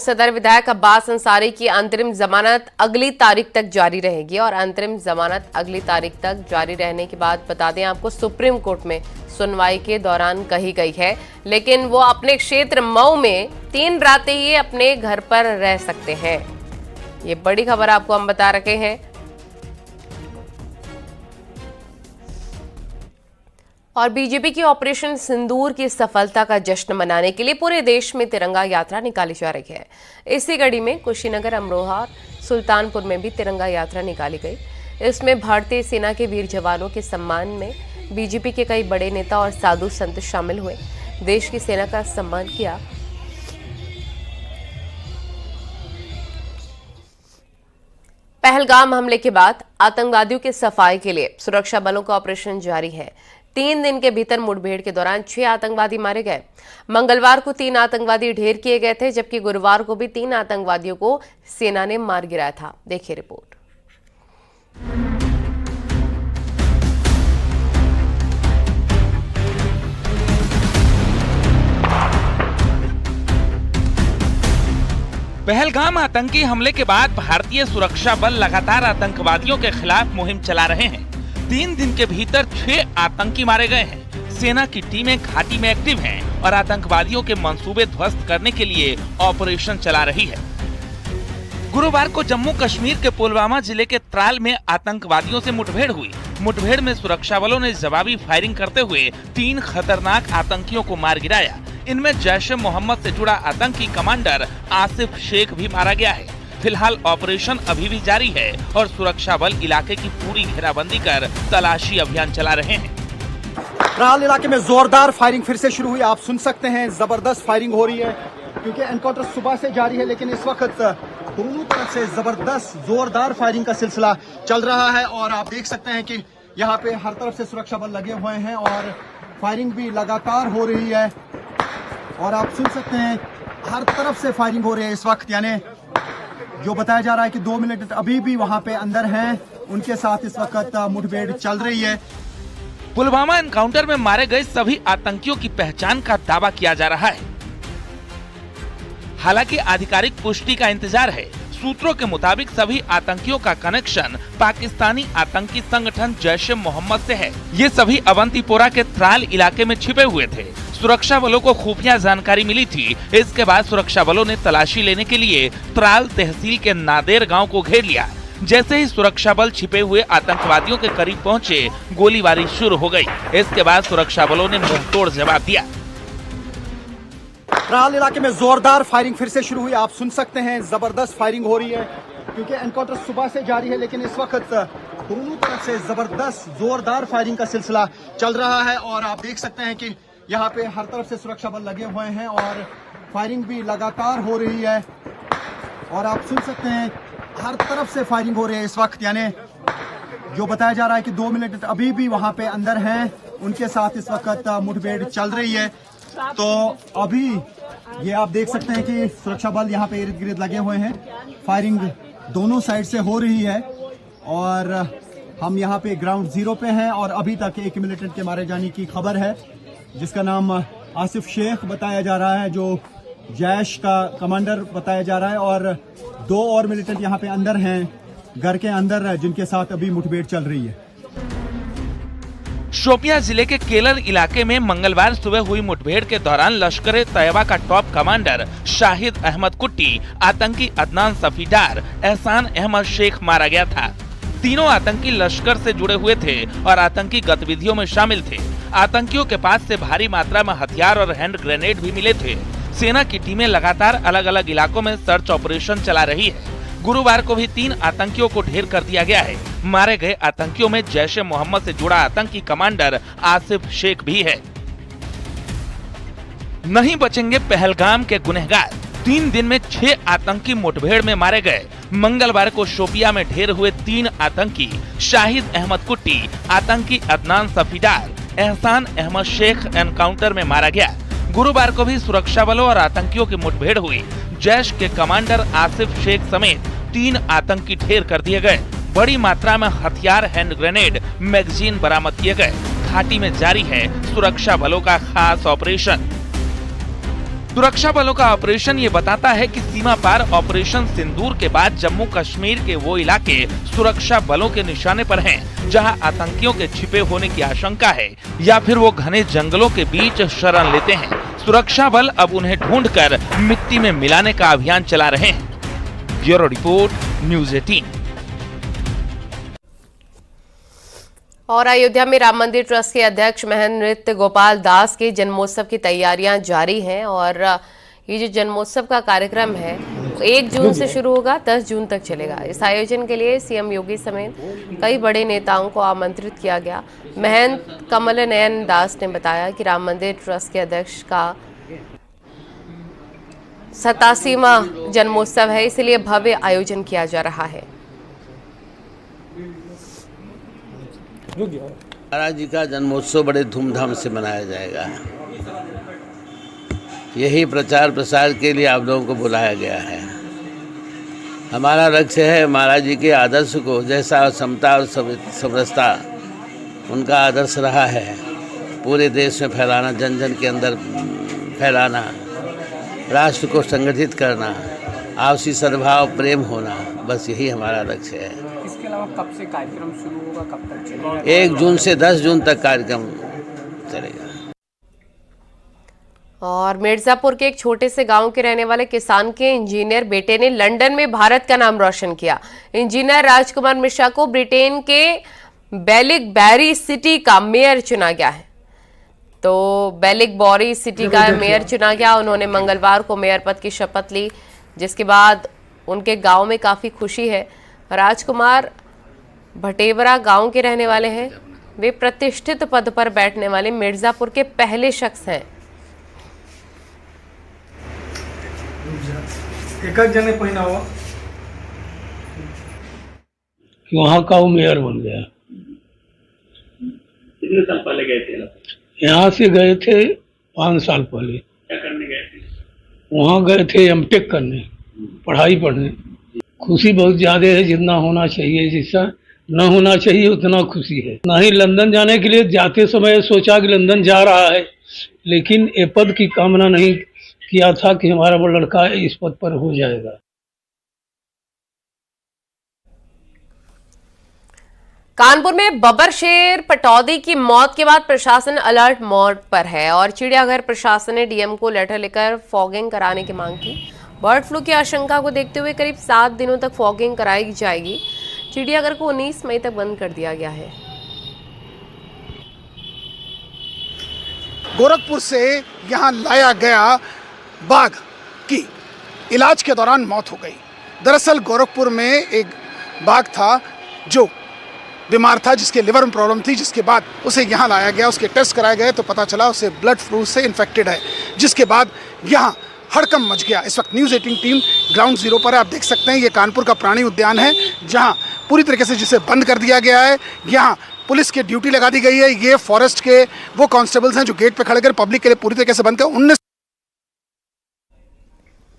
सदर विधायक अब्बास अंसारी की अंतरिम जमानत अगली तारीख तक जारी रहेगी और अंतरिम जमानत अगली तारीख तक जारी रहने की बात बता दें आपको सुप्रीम कोर्ट में सुनवाई के दौरान कही गई है, लेकिन वो अपने क्षेत्र मऊ में 3 रातें ही अपने घर पर रह सकते हैं। ये बड़ी खबर आपको हम बता रहे हैं। और बीजेपी की ऑपरेशन सिंदूर की सफलता का जश्न मनाने के लिए पूरे देश में तिरंगा यात्रा निकाली जा रही है। इसी कड़ी में कुशीनगर, अमरोहा, सुल्तानपुर में भी तिरंगा यात्रा निकाली गई। इसमें भारतीय सेना के वीर जवानों के सम्मान में बीजेपी के कई बड़े नेता और साधु संत शामिल हुए, देश की सेना का सम्मान किया। पहलगाम हमले के बाद आतंकवादियों की सफाई के लिए सुरक्षा बलों का ऑपरेशन जारी है। 3 दिन के भीतर मुठभेड़ के दौरान 6 आतंकवादी मारे गए। मंगलवार को 3 आतंकवादी ढेर किए गए थे, जबकि गुरुवार को भी 3 आतंकवादियों को सेना ने मार गिराया था। देखिए रिपोर्ट। पहलगाम आतंकी हमले के बाद भारतीय सुरक्षा बल लगातार आतंकवादियों के खिलाफ मुहिम चला रहे हैं। 3 दिन के भीतर 6 आतंकी मारे गए हैं। सेना की टीमें घाटी में एक्टिव हैं और आतंकवादियों के मंसूबे ध्वस्त करने के लिए ऑपरेशन चला रही है। गुरुवार को जम्मू कश्मीर के पुलवामा जिले के त्राल में आतंकवादियों से मुठभेड़ हुई। मुठभेड़ में सुरक्षा बलों ने जवाबी फायरिंग करते हुए 3 खतरनाक आतंकियों को मार गिराया। इनमें जैश ए मोहम्मद से जुड़ा आतंकी कमांडर आसिफ शेख भी मारा गया है। फिलहाल ऑपरेशन अभी भी जारी है और सुरक्षा बल इलाके की पूरी घेराबंदी कर तलाशी अभियान चला रहे हैं। त्राल इलाके में जोरदार फायरिंग फिर से शुरू हुई। आप सुन सकते हैं, जबरदस्त फायरिंग हो रही है क्योंकि एनकाउंटर सुबह से जारी है, लेकिन इस वक्त दोनों तरफ से जबरदस्त जोरदार फायरिंग का सिलसिला चल रहा है। और आप देख सकते हैं कि यहाँ पे हर तरफ से सुरक्षा बल लगे हुए हैं और फायरिंग भी लगातार हो रही है। और आप सुन सकते हैं, हर तरफ से फायरिंग हो रही है इस वक्त, यानी जो बताया जा रहा है कि 2 मिनट अभी भी वहां पे अंदर हैं, उनके साथ इस वक्त मुठभेड़ चल रही है। पुलवामा एनकाउंटर में मारे गए सभी आतंकियों की पहचान का दावा किया जा रहा है। हालांकि आधिकारिक पुष्टि का इंतजार है। सूत्रों के मुताबिक सभी आतंकियों का कनेक्शन पाकिस्तानी आतंकी संगठन जैश ए मोहम्मद से है। ये सभी अवंतीपोरा के त्राल इलाके में छिपे हुए थे। सुरक्षा बलों को खुफिया जानकारी मिली थी। इसके बाद सुरक्षा बलों ने तलाशी लेने के लिए त्राल तहसील के नादेर गांव को घेर लिया। जैसे ही सुरक्षा बल छिपे हुए आतंकवादियों के करीब पहुंचे, गोलीबारी शुरू हो गई। इसके बाद सुरक्षा बलों ने मुंहतोड़ जवाब दिया। त्राल इलाके में जोरदार फायरिंग फिर से शुरू हुई। आप सुन सकते हैं, जबरदस्त फायरिंग हो रही है क्योंकि एनकाउंटर सुबह से जारी है, लेकिन इस वक्त दोनों तरफ से जबरदस्त जोरदार फायरिंग का सिलसिला चल रहा है। और आप देख सकते हैं कि यहाँ पे हर तरफ से सुरक्षा बल लगे हुए हैं और फायरिंग भी लगातार हो रही है। और आप सुन सकते हैं, हर तरफ से फायरिंग हो रही है इस वक्त, यानी जो बताया जा रहा है कि 2 मिनट अभी भी वहां पे अंदर हैं, उनके साथ इस वक्त मुठभेड़ चल रही है। तो अभी ये आप देख सकते हैं कि सुरक्षा बल यहाँ पे इर्द गिर्द लगे हुए हैं। फायरिंग दोनों साइड से हो रही है और हम यहाँ पे ग्राउंड जीरो पे हैं और अभी तक एक मिलिटेंट के मारे जाने की खबर है, जिसका नाम आसिफ शेख बताया जा रहा है, जो जैश का कमांडर बताया जा रहा है। और 2 और मिलिटेंट यहाँ पे अंदर हैं, घर के अंदर, जिनके साथ अभी मुठभेड़ चल रही है। शोपियां जिले के केलर इलाके में मंगलवार सुबह हुई मुठभेड़ के दौरान लश्कर ए तैयबा का टॉप कमांडर शाहिद अहमद कुट्टी, आतंकी अदनान सफीदार, एहसान अहमद शेख मारा गया था। तीनों आतंकी लश्कर से जुड़े हुए थे और आतंकी गतिविधियों में शामिल थे। आतंकियों के पास से भारी मात्रा में हथियार और हैंड ग्रेनेड भी मिले थे। सेना की टीमें लगातार अलग अलग इलाकों में सर्च ऑपरेशन चला रही है। गुरुवार को भी 3 आतंकियों को ढेर कर दिया गया है। मारे गए आतंकियों में जैश ए मोहम्मद से जुड़ा आतंकी कमांडर आसिफ शेख भी है। नहीं बचेंगे पहलगाम के गुनहगार। 3 दिन में 6 आतंकी मुठभेड़ में मारे गए। मंगलवार को शोपिया में ढेर हुए 3 आतंकी शाहिद अहमद कुट्टी, आतंकी अदनान सफीदार, एहसान अहमद शेख एनकाउंटर में मारा गया। गुरुवार को भी सुरक्षा बलों और आतंकियों की मुठभेड़ हुई। जैश के कमांडर आसिफ शेख समेत 3 आतंकी ढेर कर दिए गए। बड़ी मात्रा में हथियार, हैंड ग्रेनेड, मैगजीन बरामद किए गए। घाटी में जारी है सुरक्षा बलों का खास ऑपरेशन। सुरक्षा बलों का ऑपरेशन ये बताता है कि सीमा पार ऑपरेशन सिंदूर के बाद जम्मू कश्मीर के वो इलाके सुरक्षा बलों के निशाने पर हैं, जहां आतंकियों के छिपे होने की आशंका है या फिर वो घने जंगलों के बीच शरण लेते हैं। सुरक्षा बल अब उन्हें ढूंढकर मिट्टी में मिलाने का अभियान चला रहे हैं। Bureau report, news 18। और अयोध्या में राम मंदिर ट्रस्ट के अध्यक्ष महंत नृत्य गोपाल दास के जन्मोत्सव की तैयारियां जारी हैं और ये जो जन्मोत्सव का कार्यक्रम है 1 जून से शुरू होगा, 10 जून तक चलेगा। इस आयोजन के लिए सीएम योगी समेत कई बड़े नेताओं को आमंत्रित किया गया। महंत कमल नयन दास ने बताया कि राम मंदिर ट्रस्ट के अध्यक्ष का 87वां जन्मोत्सव है, इसलिए भव्य आयोजन किया जा रहा है। महाराज जी का जन्मोत्सव बड़े धूमधाम से मनाया जाएगा। यही प्रचार प्रसार के लिए आप लोगों को बुलाया गया है। हमारा लक्ष्य है महाराज जी के आदर्श को, जैसा समता और समरसता उनका आदर्श रहा है, पूरे देश में फैलाना, जन जन के अंदर फैलाना, राष्ट्र को संगठित करना, आपसी सद्भाव प्रेम होना, बस यही हमारा लक्ष्य है। इसके अलावा कब से कार्यक्रम शुरू होगा, कब तक चलेगा? 1 जून से 10 जून तक कार्यक्रम चलेगा। और मिर्जापुर के एक छोटे से गांव के रहने वाले किसान के इंजीनियर बेटे ने लंदन में भारत का नाम रोशन किया। इंजीनियर राजकुमार मिश्रा को ब्रिटेन के बेलिगबेरी सिटी का मेयर चुना गया है। तो बेलिगबेरी सिटी का मेयर चुना गया। उन्होंने मंगलवार को मेयर पद की शपथ ली, जिसके बाद उनके गांव में काफी खुशी है। राजकुमार भटेवरा गांव के रहने वाले हैं। वे प्रतिष्ठित पद पर बैठने वाले मिर्जापुर के पहले शख्स हैं। एक जने पहना हुआ कि वहाँ का वो मेयर बन गया। कितने साल पहले गए थे? यहाँ से गए थे 5 साल पहले। क्या करने गए थे? वहाँ गए थे एमटेक करने, पढ़ाई पढ़ने। खुशी बहुत ज़्यादा है, जितना होना चाहिए, जितना न होना चाहिए उतना खुशी है। ना ही लंदन जाने के लिए जाते समय सोचा कि लंदन जा रहा है, लेकिन ये पद की कामना नहीं किया था कि हमारा वो लड़का इस पद पर हो जाएगा। कानपुर में बब्बर शेर पटौदी की मौत के बाद प्रशासन अलर्ट मोड पर है और चिड़ियाघर प्रशासन ने डीएम को लेटर लेकर फॉगिंग कराने की मांग की। बर्ड फ्लू की आशंका को देखते हुए करीब 7 दिनों तक फॉगिंग कराई जाएगी। चिड़ियाघर को 19 मई तक बंद कर दिया गया है। गोरखपुर से यहां लाया गया बाघ की इलाज के दौरान मौत हो गई। दरअसल गोरखपुर में एक बाघ था जो बीमार था, जिसके लिवर में प्रॉब्लम थी, जिसके बाद उसे यहाँ लाया गया। उसके टेस्ट कराए गए तो पता चला उसे ब्लड फ्लू से इन्फेक्टेड है, जिसके बाद यहाँ हड़कंप मच गया। इस वक्त न्यूज़ 18 टीम ग्राउंड जीरो पर है। आप देख सकते हैं ये कानपुर का प्राणी उद्यान है, जहाँ पूरी तरीके से जिसे बंद कर दिया गया है। यहाँ पुलिस की ड्यूटी लगा दी गई है। ये फॉरेस्ट के वो कांस्टेबल्स हैं जो गेट पे खड़े कर पब्लिक के लिए पूरी तरीके से बंद कर 19